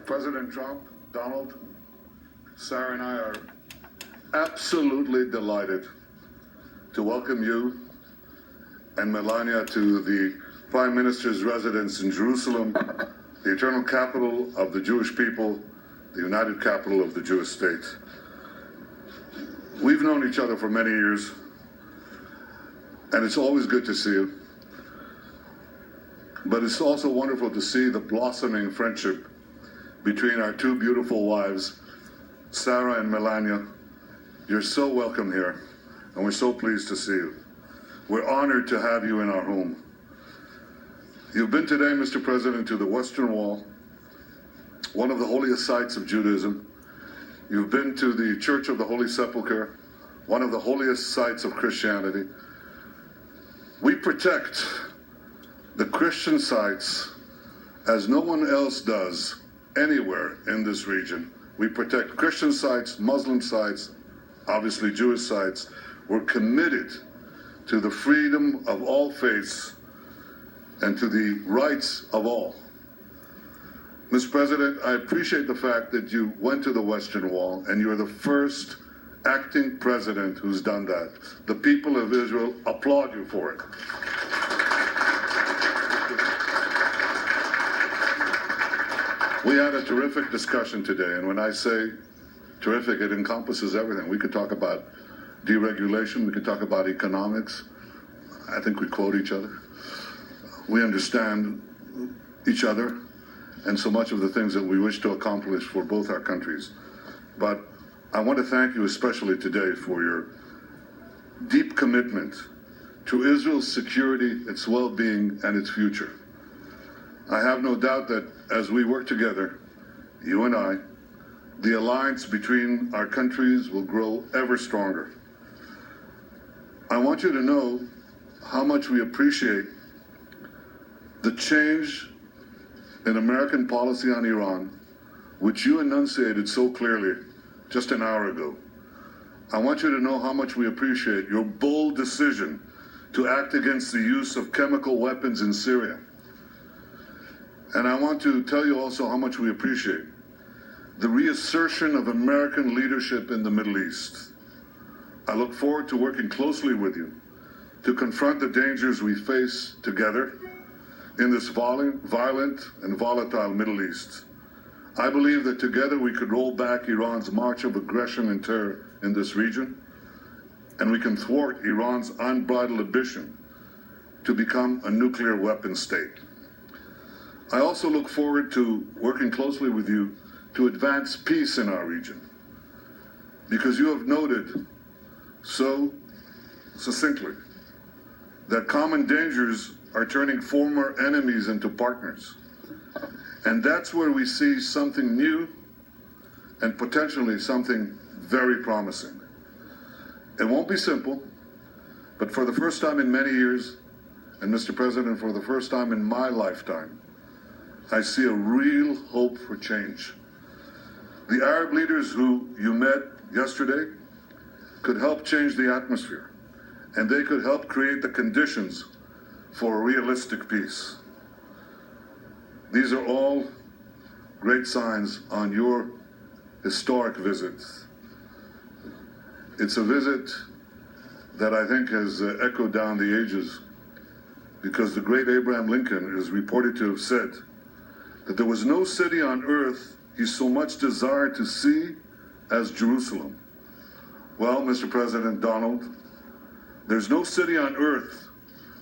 President Trump, Donald, Sarah and I are absolutely delighted to welcome you and Melania to the Prime Minister's residence in Jerusalem, the eternal capital of the Jewish people, the united capital of the Jewish state. We've known each other for many years, and it's always good to see you. But it's also wonderful to see the blossoming friendship between our two beautiful wives, Sarah and Melania. You're so welcome here, and we're so pleased to see you. We're honored to have you in our home. You've been today, Mr. President, to the Western Wall, one of the holiest sites of Judaism. You've been to the Church of the Holy Sepulchre, one of the holiest sites of Christianity. We protect the Christian sites as no one else does anywhere in this region. We protect Christian sites, Muslim sites, obviously Jewish sites. We're committed to the freedom of all faiths and to the rights of all. Mr. President, I appreciate the fact that you went to the Western Wall and you're the first acting president who's done that. The people of Israel applaud you for it. We had a terrific discussion today, and when I say terrific, it encompasses everything. We could talk about deregulation, we could talk about economics. I think we quote each other. We understand each other and so much of the things that we wish to accomplish for both our countries. But I want to thank you especially today for your deep commitment to Israel's security, its well-being, and its future. I have no doubt that as we work together, you and I, the alliance between our countries will grow ever stronger. I want you to know how much we appreciate the change in American policy on Iran, which you enunciated so clearly just an hour ago. I want you to know how much we appreciate your bold decision to act against the use of chemical weapons in Syria. And I want to tell you also how much we appreciate the reassertion of American leadership in the Middle East. I look forward to working closely with you to confront the dangers we face together in this violent and volatile Middle East. I believe that together we could roll back Iran's march of aggression and terror in this region, and we can thwart Iran's unbridled ambition to become a nuclear weapon state. I also look forward to working closely with you to advance peace in our region, because you have noted so succinctly that common dangers are turning former enemies into partners. And that's where we see something new and potentially something very promising. It won't be simple, but for the first time in many years, and Mr. President, for the first time in my lifetime, I see a real hope for change. The Arab leaders who you met yesterday could help change the atmosphere, and they could help create the conditions for a realistic peace. These are all great signs on your historic visit. It's a visit that I think has echoed down the ages, because the great Abraham Lincoln is reported to have said that there was no city on earth he so much desired to see as Jerusalem. Well, Mr. President Donald, there's no city on earth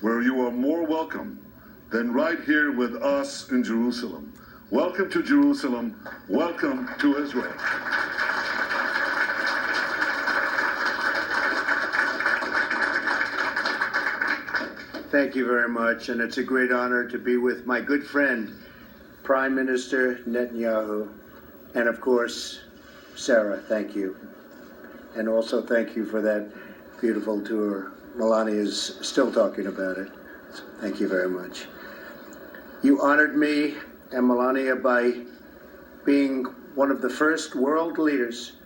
where you are more welcome than right here with us in Jerusalem. Welcome to Jerusalem. Welcome to Israel. Thank you very much, and it's a great honor to be with my good friend, Prime Minister Netanyahu, and of course, Sarah, thank you. And also thank you for that beautiful tour. Melania is still talking about it. So thank you very much. You honored me and Melania by being one of the first world leaders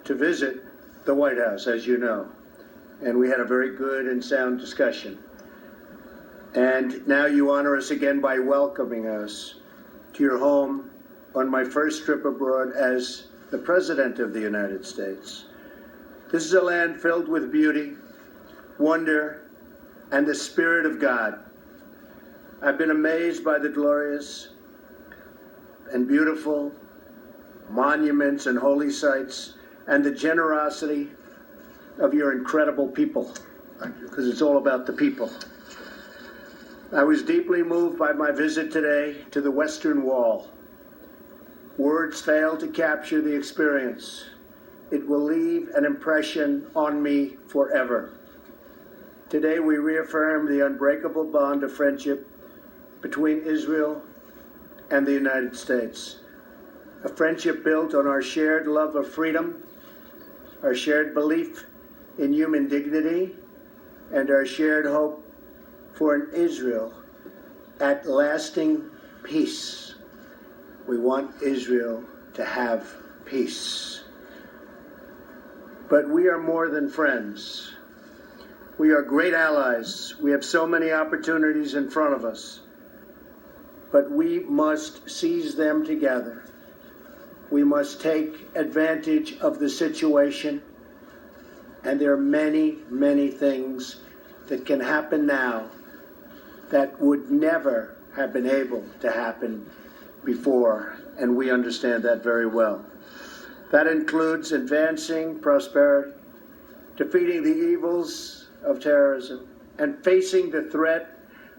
to visit the White House, as you know. And we had a very good and sound discussion. And now you honor us again by welcoming us to your home on my first trip abroad as the President of the United States. This is a land filled with beauty, wonder, and the Spirit of God. I've been amazed by the glorious and beautiful monuments and holy sites and the generosity of your incredible people. Thank you. Because it's all about the people. I was deeply moved by my visit today to the Western Wall. Words fail to capture the experience. It will leave an impression on me forever. Today we reaffirm the unbreakable bond of friendship between Israel and the United States. A friendship built on our shared love of freedom, our shared belief in human dignity, and our shared hope for an Israel at lasting peace. We want Israel to have peace. But we are more than friends. We are great allies. We have so many opportunities in front of us. But we must seize them together. We must take advantage of the situation. And there are many, many things that can happen now that would never have been able to happen before, and we understand that very well. That includes advancing prosperity, defeating the evils of terrorism, and facing the threat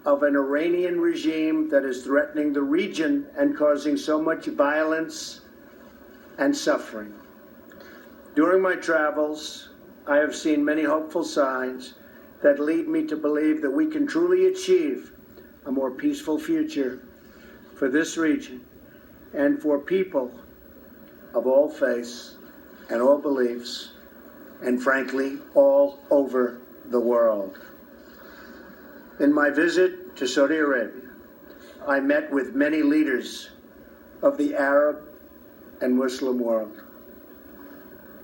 of an Iranian regime that is threatening the region and causing so much violence and suffering. During my travels, I have seen many hopeful signs that lead me to believe that we can truly achieve a more peaceful future for this region and for people of all faiths and all beliefs, and frankly, all over the world. In my visit to Saudi Arabia, I met with many leaders of the Arab and Muslim world,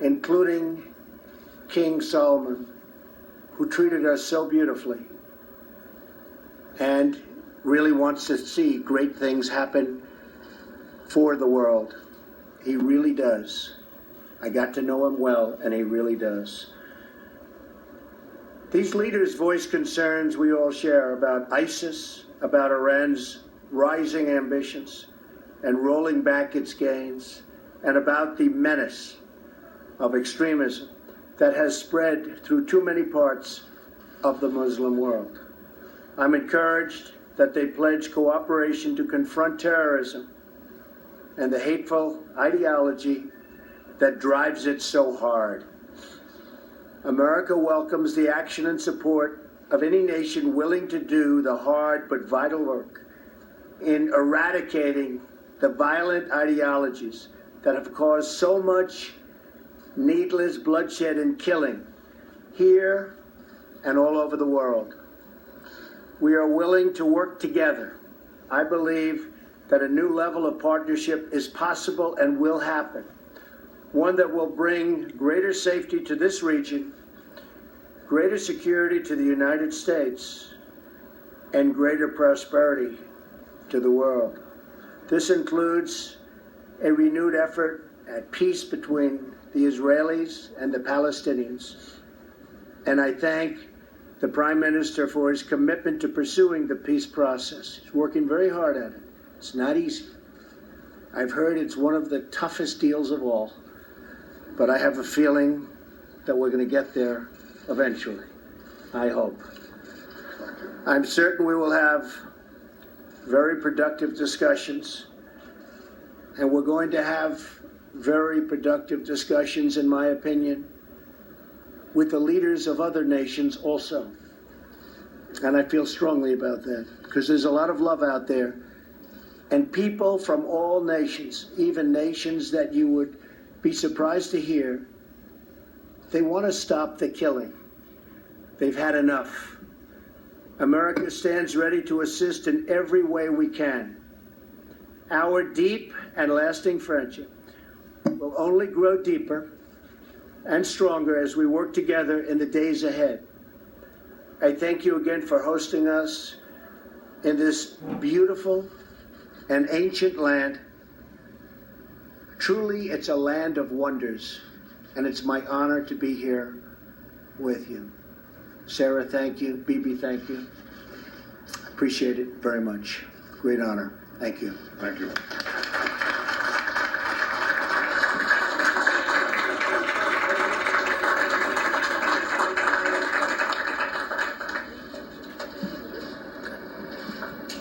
including King Solomon, who treated us so beautifully and really wants to see great things happen for the world. He really does. I got to know him well, and he really does. These leaders voice concerns we all share about ISIS, about Iran's rising ambitions and rolling back its gains, and about the menace of extremism that has spread through too many parts of the Muslim world. I'm encouraged that they pledge cooperation to confront terrorism and the hateful ideology that drives it so hard. America welcomes the action and support of any nation willing to do the hard but vital work in eradicating the violent ideologies that have caused so much needless bloodshed and killing here and all over the world. We are willing to work together. I believe that a new level of partnership is possible and will happen, one that will bring greater safety to this region, greater security to the United States, and greater prosperity to the world. This includes a renewed effort at peace between the Israelis and the Palestinians. And I thank the Prime Minister for his commitment to pursuing the peace process. He's working very hard at it. It's not easy. I've heard it's one of the toughest deals of all, but I have a feeling that we're going to get there eventually. I hope. I'm certain we will have very productive discussions, and we're going to have very productive discussions, in my opinion, with the leaders of other nations also. And I feel strongly about that, because there's a lot of love out there. And people from all nations, even nations that you would be surprised to hear, they want to stop the killing. They've had enough. America stands ready to assist in every way we can. Our deep and lasting friendship will only grow deeper and stronger as we work together in the days ahead. I thank you again for hosting us in this beautiful and ancient land, Truly, it's a land of wonders, and it's my honor to be here with you. Sarah, thank you. Bibi, thank you. Appreciate it very much. Great honor. Thank you. Thank you.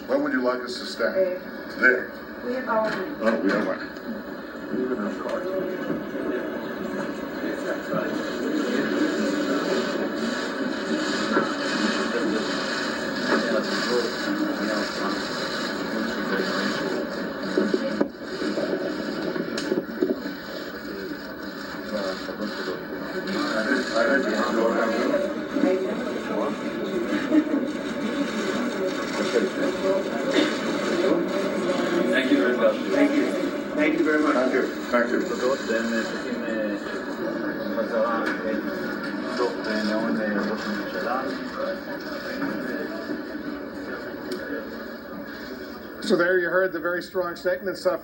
Where would you like us to stand? There. We have our. Oh, we have one. Thank you very much. Thank you. Thank you very much. Thank you. Thank you. תודות, והם צריכים חזרה לתוך מעון ראש הממשלה. So there you heard the very strong statements from